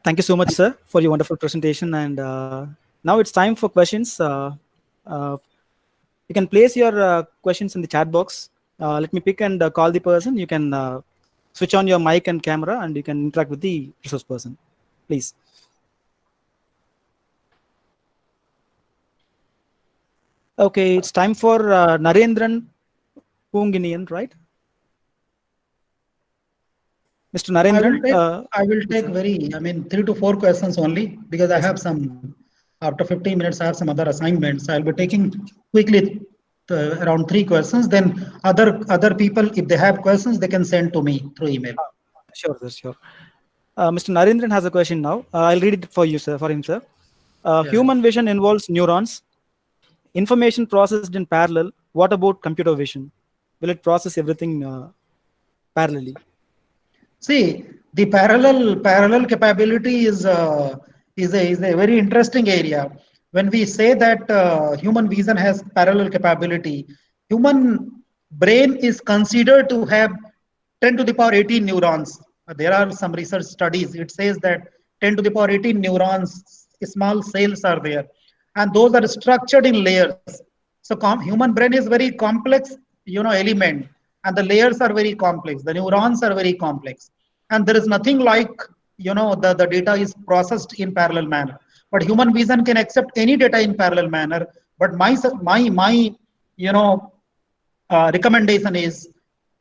Thank you so much, sir, for your wonderful presentation. And now it's time for questions. Uh, you can place your questions in the chat box. Let me pick and call the person. You can switch on your mic and camera, and you can interact with the resource person. Please. Okay, it's time for Narendran Punginian, right? Mr. Narendran. I will take sir. 3 to 4 questions only, because I have some, after 15 minutes, I have some other assignments. I'll be taking quickly around 3 questions. Then other people, if they have questions, they can send to me through email. Sure, sir, sure. Mr. Narendran has a question now. I'll read it for you, sir, for him, sir. Human vision involves neurons. Information processed in parallel. What about computer vision? Will it process everything parallelly? See, the parallel capability is a very interesting area. When we say that human vision has parallel capability, human brain is considered to have 10 to the power 18 neurons. There are some research studies. It says that 10 to the power 18 neurons, small cells are there, and those are structured in layers. So human brain is very complex, element, and the layers are very complex. The neurons are very complex, and there is nothing like, the data is processed in parallel manner. But human vision can accept any data in parallel manner. But my recommendation is,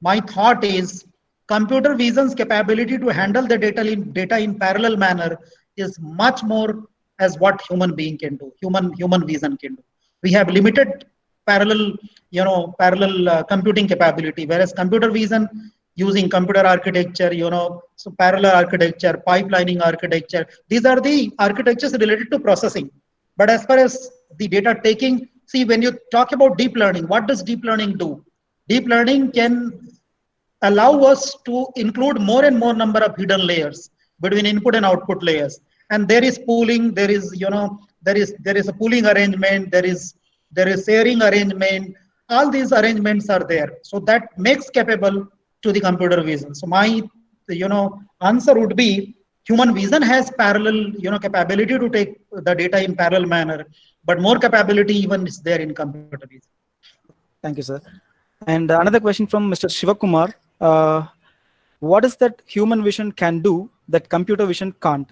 my thought is, computer vision's capability to handle the data in parallel manner is much more as what human being can do, human vision can do. We have limited parallel computing capability, whereas computer vision, using computer architecture, so parallel architecture, pipelining architecture, these are the architectures related to processing. But as far as the data taking, see, when you talk about deep learning, what does deep learning do? Deep learning can allow us to include more and more number of hidden layers between input and output layers. And there is pooling, there is, there is a pooling arrangement, there is sharing arrangement. All these arrangements are there. So that makes capable to the computer vision. So my, answer would be, human vision has parallel, capability to take the data in parallel manner, but more capability even is there in computer vision. Thank you, sir. And another question from Mr. Shivakumar. What is that human vision can do that computer vision can't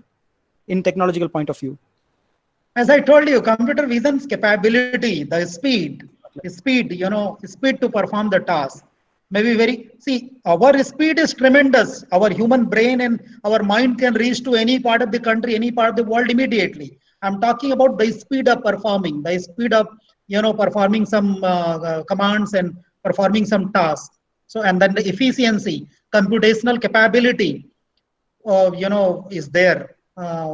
in technological point of view? As I told you, computer vision's capability, the speed, speed to perform the task, maybe our speed is tremendous. Our human brain and our mind can reach to any part of the country, any part of the world immediately. I'm talking about the speed of performing, the speed of, performing some commands and performing some tasks. So, and then the efficiency, computational capability, is there,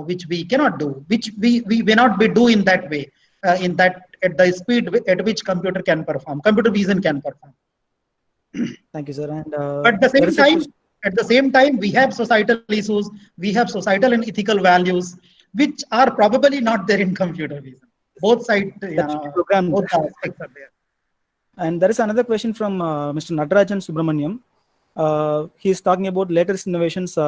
which we cannot do, which we may not be do in that way, at the speed at which computer can perform, computer vision can perform. Thank you, sir. And but at the same time, we have societal issues, we have societal and ethical values, which are probably not there in computer vision. Both sides, both aspects are there. And there is another question from Mr. Natarajan Subramaniam. He is talking about latest innovations.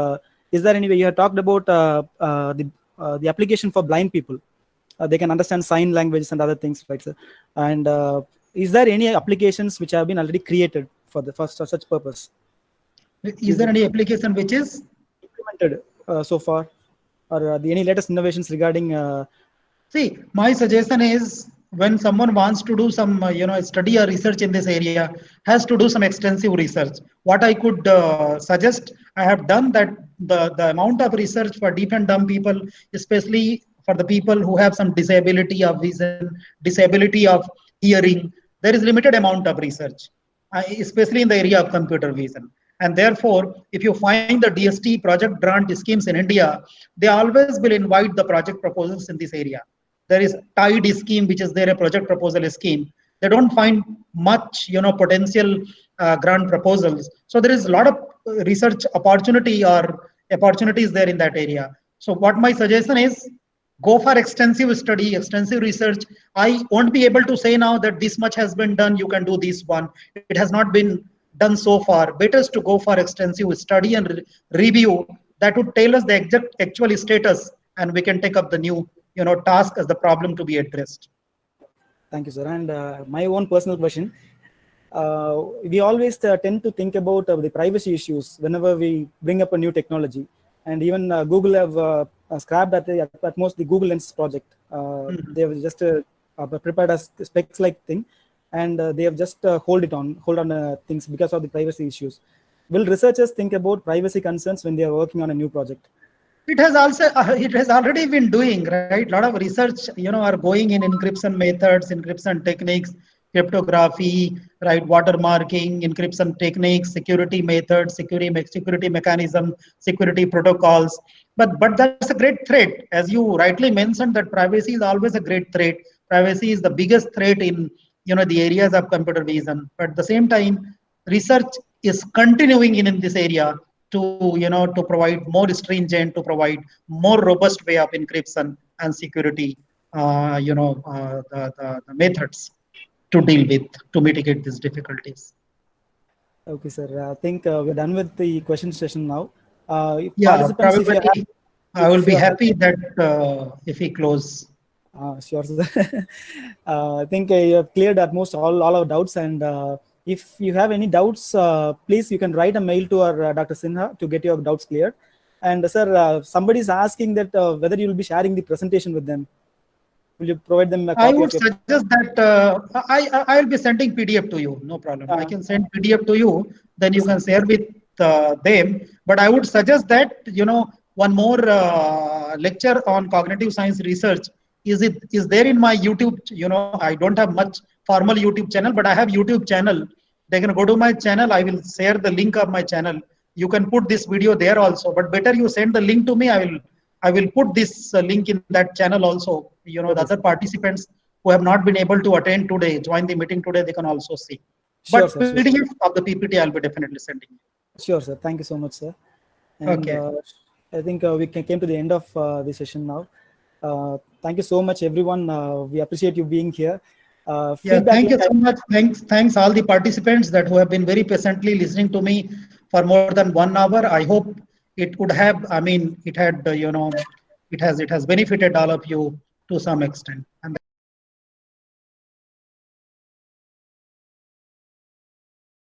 Is there any way you have talked about the application for blind people? They can understand sign languages and other things, right, sir? And is there any applications which have been already created for such purpose? Is there any application which is implemented so far, or any latest innovations regarding? See, my suggestion is, when someone wants to do some, study or research in this area, has to do some extensive research. What I could suggest, I have done that. The amount of research for deaf and dumb people, especially for the people who have some disability of vision, disability of hearing, there is limited amount of research, especially in the area of computer vision. And therefore, if you find the DST project grant schemes in India, they always will invite the project proposals in this area. There is TIDE scheme, which is there, a project proposal scheme. They don't find much, potential grant proposals. So there is a lot of research opportunity or opportunities there in that area. So what my suggestion is, go for extensive study, extensive research. I won't be able to say now that this much has been done, you can do this one. It has not been done so far. Better is to go for extensive study and review that would tell us the exact actual status, and we can take up the new, task as the problem to be addressed. Thank you, sir. And my own personal question. We always tend to think about the privacy issues whenever we bring up a new technology. And even Google have scrapped at most the Google Lens project. They have just prepared a specs-like thing, and they have just hold on things because of the privacy issues. Will researchers think about privacy concerns when they are working on a new project? It has already been doing, right. A lot of research, are going in encryption methods, encryption techniques, cryptography, right, watermarking, encryption techniques, security methods, security mechanism, security protocols. But that's a great threat, as you rightly mentioned, that privacy is always a great threat. Privacy is the biggest threat in, the areas of computer vision. But at the same time, research is continuing in this area to provide more stringent, to provide more robust way of encryption and security, the methods to deal with, to mitigate these difficulties. Okay, sir. I think we're done with the question session now. Yeah, probably I will be happy that if we close. Sure, sir. I think you have cleared at most all our doubts, and if you have any doubts, please you can write a mail to our Dr. Sinha to get your doubts cleared. And sir, somebody is asking that whether you will be sharing the presentation with them. Will you provide them a copy? I would suggest that I will be sending PDF to you. No problem. I can send PDF to you. Then you can share with them. But I would suggest that one more lecture on cognitive science research is there in my YouTube. I don't have much formal YouTube channel, but I have YouTube channel. They can go to my channel. I will share the link of my channel. You can put this video there also. But better you send the link to me. I will put this link in that channel also. The other participants who have not been able to attend today, join the meeting today, they can also see. Sure, but sir, PDF of the PPT, I'll be definitely sending. Sure, sir. Thank you so much, sir. And, okay. I think we came to the end of the session now. Thank you so much, everyone. We appreciate you being here. Yeah, thank you so much. Thanks all the participants that who have been very patiently listening to me for more than 1 hour. I hope it could have, it had, it has benefited all of you to some extent. And